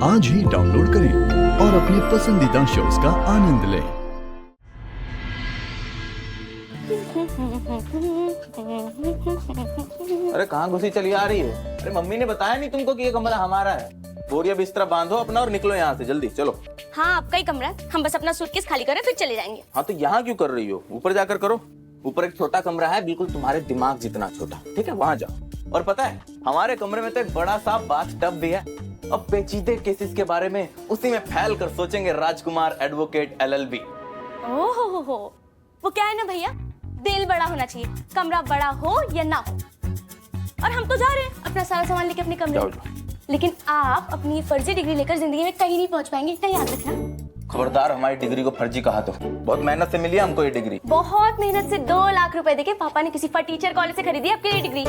आज ही डाउनलोड करें और अपने पसंदीदा शोज का आनंद लें। अरे कहाँ घुसी चली आ रही है? अरे मम्मी ने बताया नहीं तुमको कि ये कमरा हमारा है। बोरिया बिस्तरा बांधो अपना और निकलो यहाँ से जल्दी, चलो। हाँ आपका ही कमरा है, हम बस अपना सूटकेस खाली करें फिर चले जाएंगे। हाँ तो यहाँ क्यों कर रही हो? ऊपर जाकर करो। ऊपर एक छोटा कमरा है, बिल्कुल तुम्हारे दिमाग जितना छोटा, ठीक है? वहाँ जाओ। और पता है हमारे कमरे में तो एक बड़ा सा बाथ टब भी है। अब पेचीदे केसेस के बारे में उसी में फैल कर सोचेंगे राजकुमार एडवोकेट LLB। ओहो, वो क्या है ना भैया, दिल बड़ा होना चाहिए, कमरा बड़ा हो या ना हो। और हम तो जा रहे हैं अपना सारा सामान लेके अपने कमरे में। लेकिन आप अपनी फर्जी डिग्री लेकर जिंदगी में कहीं नहीं पहुंच पाएंगे, इतना याद रखना। खबरदार हमारी डिग्री को फर्जी कहा तो। बहुत मेहनत से मिली हमको ये डिग्री। बहुत मेहनत से 2 लाख रुपए देके पापा ने किसी टीचर कॉलेज से खरीदी आपके लिए डिग्री।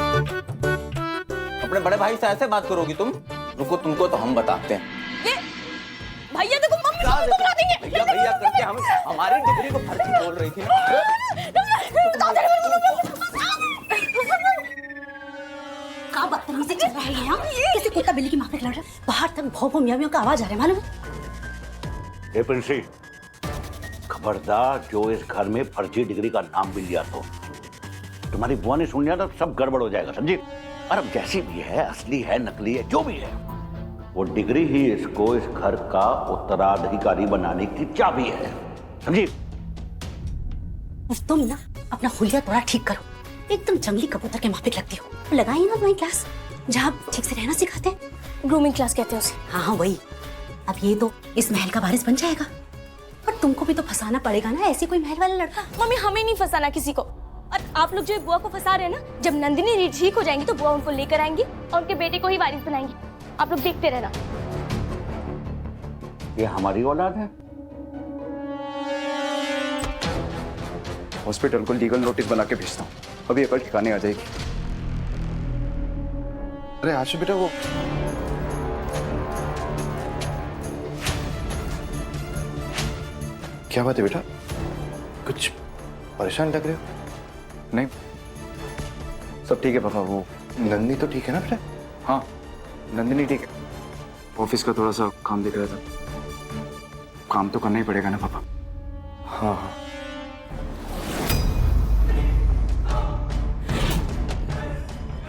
अपने बड़े भाई से ऐसे बात करोगी तुम? रुको, तुमको तो हम बताते हैं। ये भैया देखो, मम्मी को बता देंगे। भैया करके हम हमारी डिग्री को फर्जी बोल रही थी। क्या बदतमीजी चल रहा है यहाँ? किसी कुत्ता बिल्ली की माफिक लड़ रहा है। बाहर तक भौं-भौं म्याऊं का आवाज आ रहा है, मालूम? ए प्रिंसी, खबरदार जो इस घर में फर्जी डिग्री का नाम भी लिया तो तुम्हारी बुआ ने सुन लिया तो सब गड़बड़ हो जाएगा, समझी? और अब जैसी भी है, असली है नकली है, जो भी है, वो डिग्री ही इसको इस घर का उत्तराधिकारी बनाने की चाबी है, समझी? तुम ना अपना हुलिया थोड़ा ठीक करो। एकदम जंगली कबूतर के माफिक लगती हो। लगाई ना ड्राइंग क्लास, जहाँ ठीक से रहना सिखाते हैं। ग्रूमिंग क्लास कहते हैं उसे। हाँ वही। अब ये तो इस महल का वारिस बन जाएगा, पर तुमको भी तो फंसाना पड़ेगा ना ऐसे कोई महल वाला लड़का। मम्मी हमें नहीं फंसाना किसी को। और आप लोग जो बुआ को फंसा रहे हैं ना, जब नंदिनी ठीक हो जाएंगी तो बुआ उनको लेकर आएंगी और उनके बेटे को ही वारिस बनाएंगी। आप लोग देखते रहना। ये हमारी औलाद है। हॉस्पिटल को लीगल नोटिस बना के भेजता हूँ, अभी अकल ठिकाने आ जाएगी। अरे आशु बेटा, वो क्या बात है बेटा? कुछ परेशान लग रहे हो? नहीं, सब ठीक है पापा। वो नंदिनी तो ठीक है ना बेटा? हाँ नंदिनी ठीक है। ऑफिस का थोड़ा सा काम दिख रहा था। काम तो करना ही पड़ेगा ना पापा? हाँ हाँ।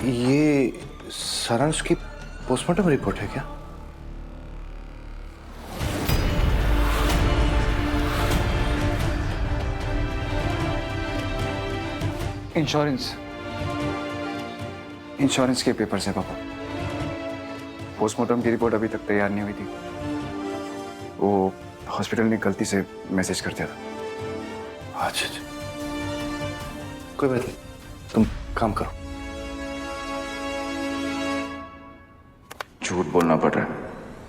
ये सारांश की पोस्टमार्टम रिपोर्ट है क्या? इंश्योरेंस के पेपर्स है पापा। पोस्टमार्टम की रिपोर्ट अभी तक तैयार नहीं हुई थी। वो हॉस्पिटल ने गलती से मैसेज कर दिया था। अच्छा, कोई बात नहीं, तुम काम करो। झूठ बोलना पड़ रहा है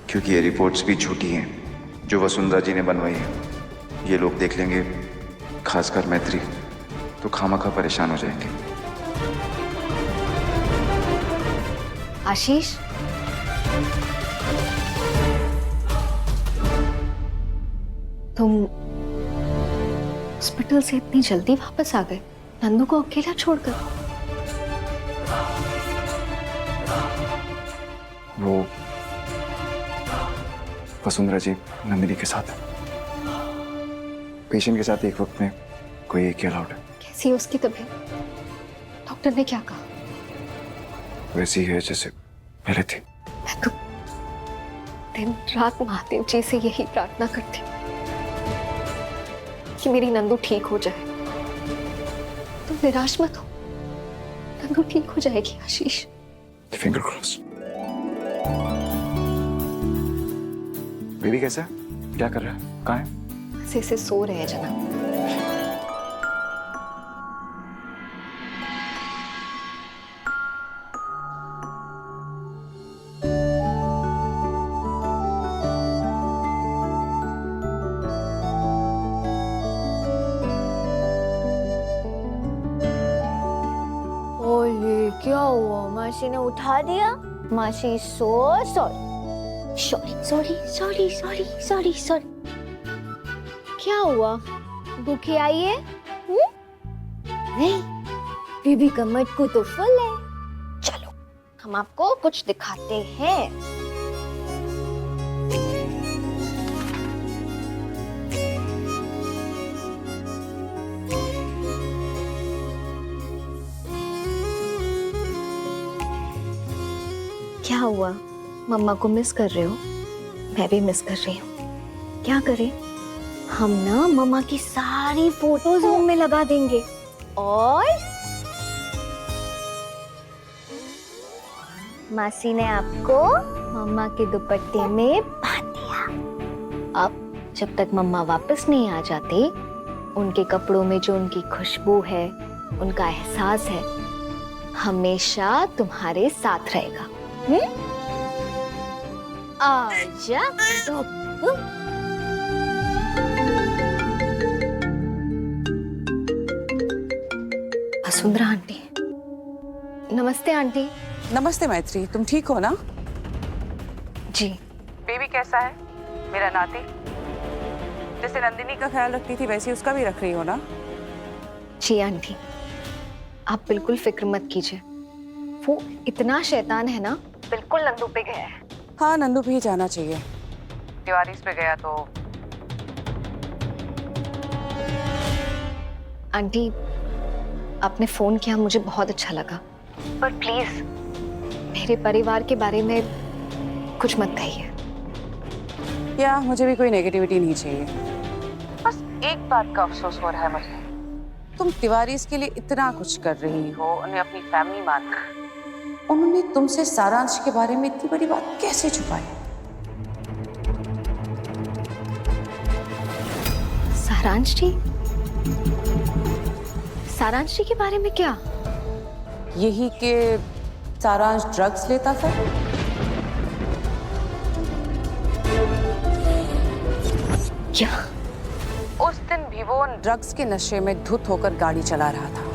क्योंकि ये रिपोर्ट्स भी झूठी हैं जो वसुंधरा जी ने बनवाई है। ये लोग देख लेंगे, खासकर मैत्री, तो खामखा परेशान हो जाएंगे। आशीष, तुम हॉस्पिटल से इतनी जल्दी वापस आ गए, नंदू को अकेला छोड़कर? वो वसुंधरा जी नंदिनी के साथ है। पेशेंट के साथ एक वक्त में कोई एक ही अलाउड है। कैसी है उसकी तबीयत? डॉक्टर ने क्या कहा? वैसी है जैसे पहले थी। मैं तो दिन रात महादेव जी से यही प्रार्थना करती कि मेरी नंदू ठीक हो जाए। तुम निराश मत हो, नंदू ठीक हो जाएगी आशीष। Finger cross. बेबी कैसा है? क्या कर रहा है? कहाँ है? से सो रहे हैं जनाब। क्या हुआ? मासी ने उठा दिया? मासी सॉरी क्या हुआ? भूखी आई है? नहीं, बेबी का मटकू तो फुल है। चलो हम आपको कुछ दिखाते हैं। क्या हुआ? मम्मा को मिस कर रहे हो? मैं भी मिस कर रही हूँ। क्या करें? हम ना मम्मा की सारी फोटोज रूम में लगा देंगे और मासी ने आपको मम्मा के दुपट्टे में बांध दिया। अब जब तक मम्मा वापस नहीं आ जाते, उनके कपड़ों में जो उनकी खुशबू है, उनका एहसास है, हमेशा तुम्हारे साथ रहेगा। आजा तो वसुंधरा आंटी। नमस्ते आंटी। नमस्ते मैत्री, तुम ठीक हो ना? जी। बेबी कैसा है? मेरा नाती जैसे नंदिनी का ख्याल रखती थी वैसे उसका भी रख रही हो ना? जी आंटी, आप बिल्कुल फिक्र मत कीजिए। वो इतना शैतान है ना, बिल्कुल नंदू पे गया है। हाँ, नंदू भी जाना चाहिए। तिवारीज पे गया तो आंटी, आपने फोन किया, मुझे बहुत अच्छा लगा, पर प्लीज मेरे परिवार के बारे में कुछ मत कहिए। या मुझे भी कोई नेगेटिविटी नहीं चाहिए। बस एक बात का अफसोस हो रहा है मुझे, तुम तिवारीज के लिए इतना कुछ कर रही हो, उन्हें अपनी फैमिली मानकर, उन्होंने तुमसे सारांश के बारे में इतनी बड़ी बात कैसे छुपाई? सारांश जी? सारांश जी के बारे में क्या? यही कि सारांश ड्रग्स लेता था। क्या? उस दिन भी वो ड्रग्स के नशे में धुत होकर गाड़ी चला रहा था।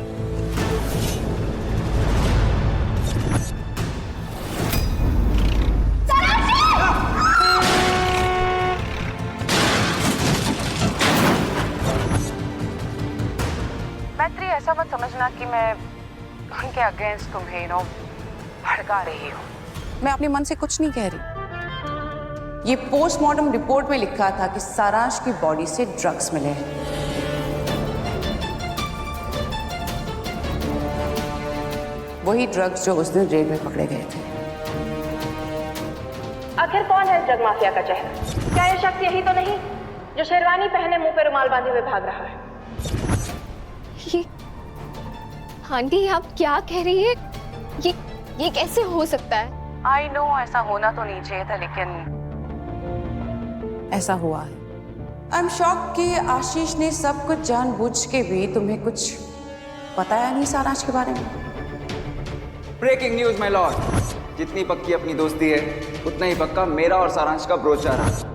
मैत्री, ऐसा मत समझना कि मैं उनके अगेंस्ट तुम्हें भड़का रही हूँ। मैं अपने मन से कुछ नहीं कह रही। ये पोस्टमार्टम रिपोर्ट में लिखा था कि सारांश की बॉडी से ड्रग्स मिले हैं। वही ड्रग्स जो उस दिन रेड में पकड़े गए थे। आखिर कौन है ड्रग माफिया का चेहरा? क्या ये शख्स यही तो नहीं जो शेरवानी पहने मुंह पे रुमाल बांधे हुए भाग रहा है? ये आंटी, आप क्या कह रही है? ये कैसे हो सकता है? आई नो, ऐसा होना तो नहीं चाहिए था, लेकिन ऐसा हुआ है। आई एम शॉक्ड कि आशीष ने सब कुछ जानबूझ के भी तुम्हें कुछ बताया नहीं सारांश के बारे में। ब्रेकिंग न्यूज माय लॉर्ड, जितनी पक्की अपनी दोस्ती है उतना ही पक्का मेरा और सारांश का ब्रोचा रहा।